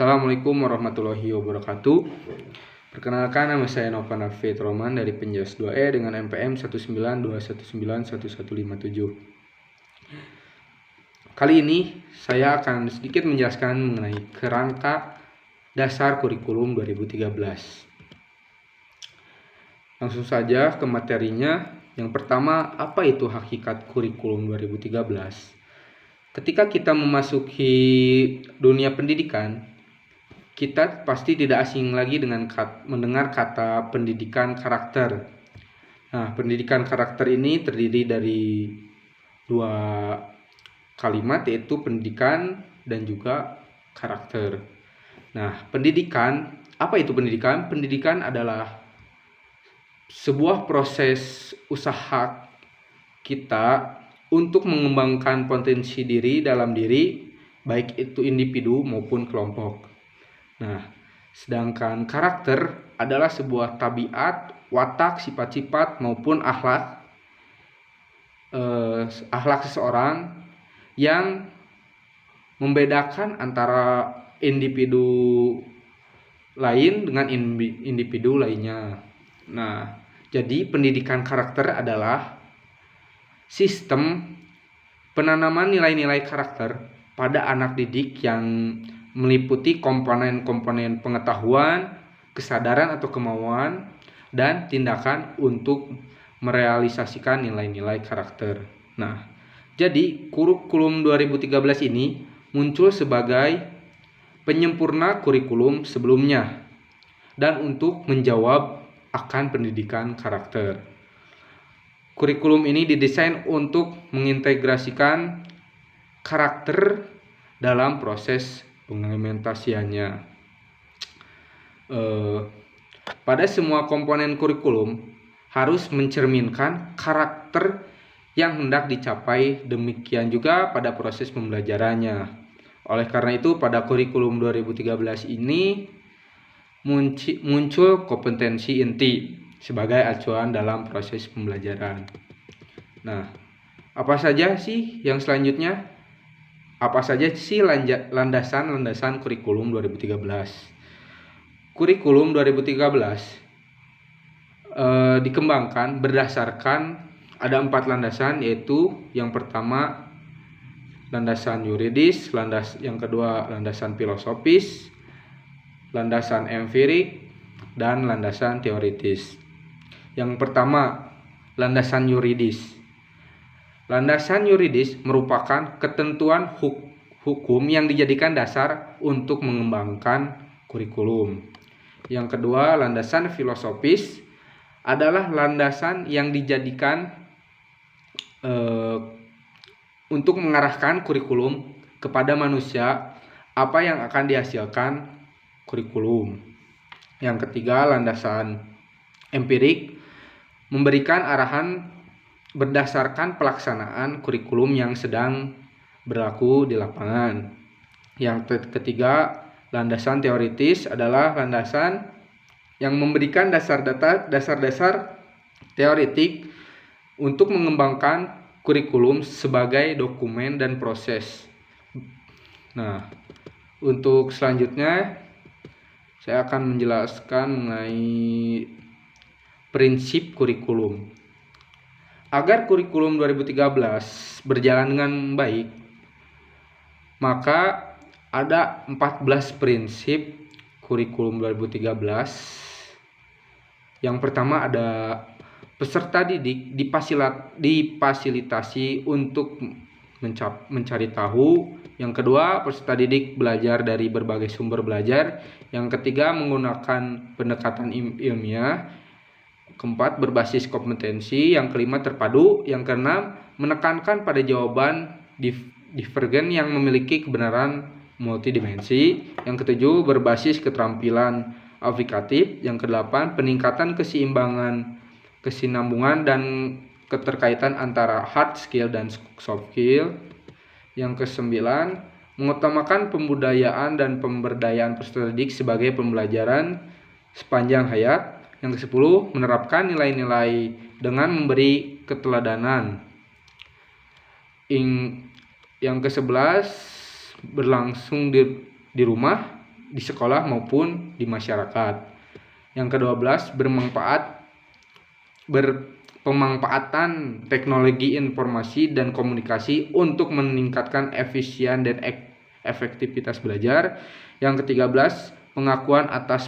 Assalamualaikum warahmatullahi wabarakatuh. Perkenalkan, nama saya Nova Nafid Roman dari Penjas 2E dengan NPM 192191157. Kali ini saya akan sedikit menjelaskan mengenai kerangka dasar kurikulum 2013. Langsung saja ke materinya. Yang pertama, apa itu hakikat kurikulum 2013? Ketika kita memasuki dunia pendidikan, kita pasti tidak asing lagi dengan mendengar kata pendidikan karakter. Nah, pendidikan karakter ini terdiri dari dua kalimat, yaitu pendidikan dan juga karakter. Nah, pendidikan, apa itu pendidikan? Pendidikan adalah sebuah proses usaha kita untuk mengembangkan potensi diri dalam diri, baik itu individu maupun kelompok. Nah, sedangkan karakter adalah sebuah tabiat, watak, sifat-sifat maupun akhlak seseorang yang membedakan antara individu lain dengan individu lainnya. Nah, jadi pendidikan karakter adalah sistem penanaman nilai-nilai karakter pada anak didik yang meliputi komponen-komponen pengetahuan, kesadaran atau kemauan, dan tindakan untuk merealisasikan nilai-nilai karakter. Nah, jadi kurikulum 2013 ini muncul sebagai penyempurna kurikulum sebelumnya dan untuk menjawab akan pendidikan karakter. Kurikulum ini didesain untuk mengintegrasikan karakter dalam proses pengimplementasiannya. Pada semua komponen kurikulum harus mencerminkan karakter yang hendak dicapai, demikian juga pada proses pembelajarannya. Oleh karena itu, pada kurikulum 2013 ini muncul kompetensi inti sebagai acuan dalam proses pembelajaran. Nah, apa saja sih yang selanjutnya? Apa saja sih landasan kurikulum 2013? Kurikulum 2013 dikembangkan berdasarkan ada 4 landasan, yaitu yang pertama landasan yuridis, yang kedua landasan filosofis, landasan empirik, dan landasan teoritis. Yang pertama, landasan yuridis. Landasan yuridis merupakan ketentuan hukum yang dijadikan dasar untuk mengembangkan kurikulum. Yang kedua, landasan filosofis adalah landasan yang dijadikan untuk mengarahkan kurikulum kepada manusia, apa yang akan dihasilkan kurikulum. Yang ketiga, landasan empirik memberikan arahan berdasarkan pelaksanaan kurikulum yang sedang berlaku di lapangan. Yang ketiga, landasan teoritis adalah landasan yang memberikan dasar-dasar teoritik untuk mengembangkan kurikulum sebagai dokumen dan proses. Nah, untuk selanjutnya saya akan menjelaskan mengenai prinsip kurikulum. Agar kurikulum 2013 berjalan dengan baik, maka ada 14 prinsip kurikulum 2013. Yang pertama ada peserta didik difasilitasi untuk mencari tahu. Yang kedua, peserta didik belajar dari berbagai sumber belajar. Yang ketiga, menggunakan pendekatan ilmiah. Keempat, berbasis kompetensi. Yang kelima, terpadu. Yang keenam, menekankan pada jawaban divergen yang memiliki kebenaran multidimensi. Yang ketujuh, berbasis keterampilan aplikatif. Yang kedelapan, peningkatan kesinambungan dan keterkaitan antara hard skill dan soft skill. Yang kesembilan, mengutamakan pembudayaan dan pemberdayaan peserta didik sebagai pembelajaran sepanjang hayat. Yang ke-10, menerapkan nilai-nilai dengan memberi keteladanan. Yang ke-11, berlangsung di rumah. di sekolah maupun di masyarakat. Yang ke-12, pemanfaatan teknologi informasi dan komunikasi untuk meningkatkan efisien dan efektivitas belajar. Yang ke-13, pengakuan atas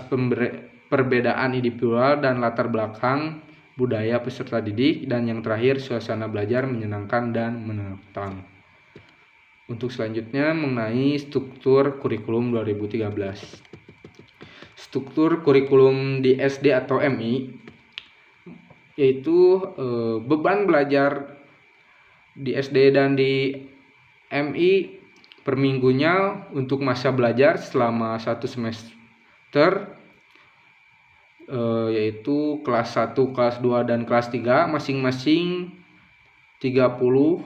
perbedaan individual dan latar belakang budaya peserta didik. Dan yang terakhir, suasana belajar menyenangkan dan menantang. Untuk selanjutnya mengenai struktur kurikulum 2013. Struktur kurikulum di SD atau MI yaitu beban belajar di SD dan di MI per minggunya untuk masa belajar selama 1 semester yaitu kelas 1, kelas 2, dan kelas 3 masing-masing 32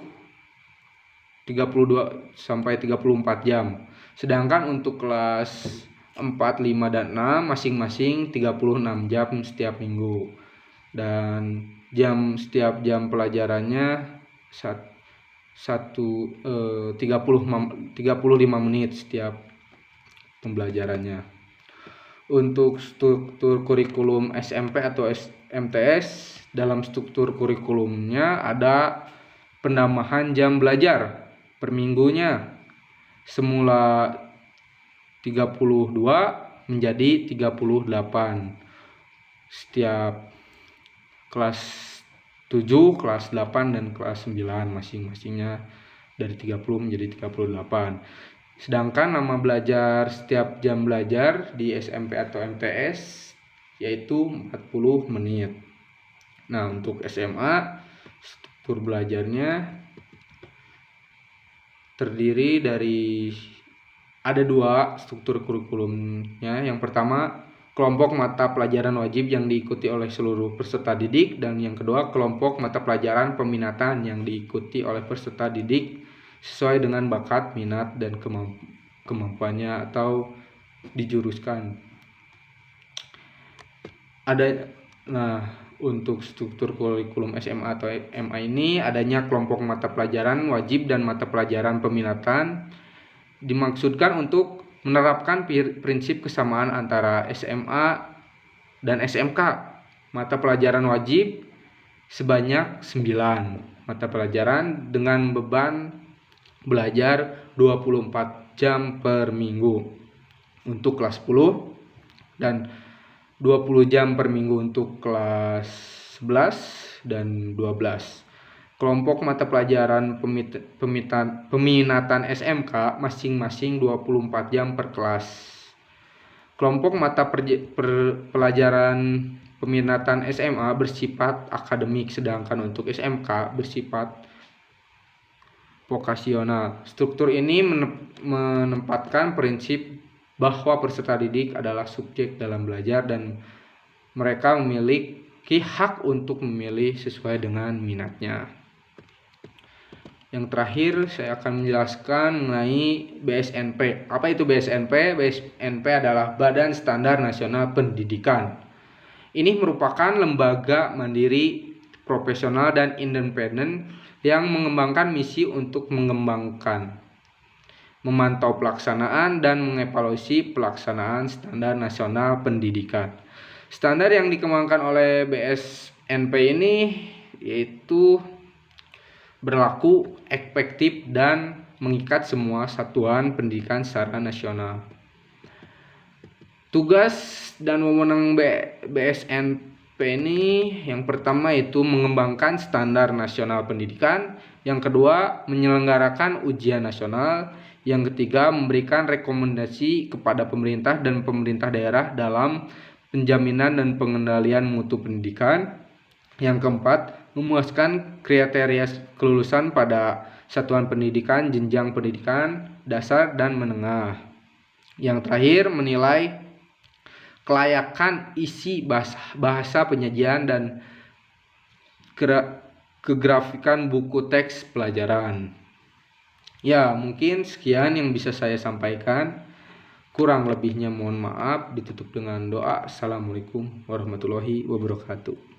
sampai 34 jam. Sedangkan untuk kelas 4, 5, dan 6 masing-masing 36 jam setiap minggu. Dan setiap jam pelajarannya 35 menit setiap pembelajarannya. Untuk struktur kurikulum SMP atau MTS, dalam struktur kurikulumnya ada penambahan jam belajar per minggunya semula 32 menjadi 38 setiap kelas 7, kelas 8, dan kelas 9 masing-masingnya dari 30 menjadi 38. Sedangkan nama belajar setiap jam belajar di SMP atau MTS yaitu 40 menit. Nah, untuk SMA struktur belajarnya terdiri dari ada 2 struktur kurikulumnya. Yang pertama, kelompok mata pelajaran wajib yang diikuti oleh seluruh peserta didik, dan yang kedua, kelompok mata pelajaran peminatan yang diikuti oleh peserta didik sesuai dengan bakat, minat, dan kemampuannya atau dijuruskan. Untuk struktur kurikulum SMA atau MA ini adanya kelompok mata pelajaran wajib dan mata pelajaran peminatan dimaksudkan untuk menerapkan prinsip kesamaan antara SMA dan SMK. Mata pelajaran wajib sebanyak 9 mata pelajaran dengan beban belajar 24 jam per minggu untuk kelas 10 dan 20 jam per minggu untuk kelas 11 dan 12. Kelompok mata pelajaran peminatan SMK masing-masing 24 jam per kelas. Kelompok mata pelajaran peminatan SMA bersifat akademik, sedangkan untuk SMK bersifat vokasional. Struktur ini menempatkan prinsip bahwa peserta didik adalah subjek dalam belajar dan mereka memiliki hak untuk memilih sesuai dengan minatnya. Yang terakhir, saya akan menjelaskan mengenai BSNP. Apa itu BSNP? BSNP adalah Badan Standar Nasional Pendidikan. Ini merupakan lembaga mandiri, profesional, dan independen yang mengembangkan misi untuk memantau pelaksanaan dan mengevaluasi pelaksanaan standar nasional pendidikan. Standar yang dikembangkan oleh BSNP ini yaitu berlaku, efektif, dan mengikat semua satuan pendidikan secara nasional. Tugas dan wewenang BSNP ini yang pertama itu mengembangkan standar nasional pendidikan, yang kedua menyelenggarakan ujian nasional, yang ketiga memberikan rekomendasi kepada pemerintah dan pemerintah daerah dalam penjaminan dan pengendalian mutu pendidikan, yang keempat memuaskan kriteria kelulusan pada satuan pendidikan jenjang pendidikan dasar dan menengah, yang terakhir menilai kelayakan isi bahasa penyajian dan kegrafikan buku teks pelajaran. Ya, mungkin sekian yang bisa saya sampaikan. Kurang lebihnya mohon maaf. Ditutup dengan doa. Assalamualaikum warahmatullahi wabarakatuh.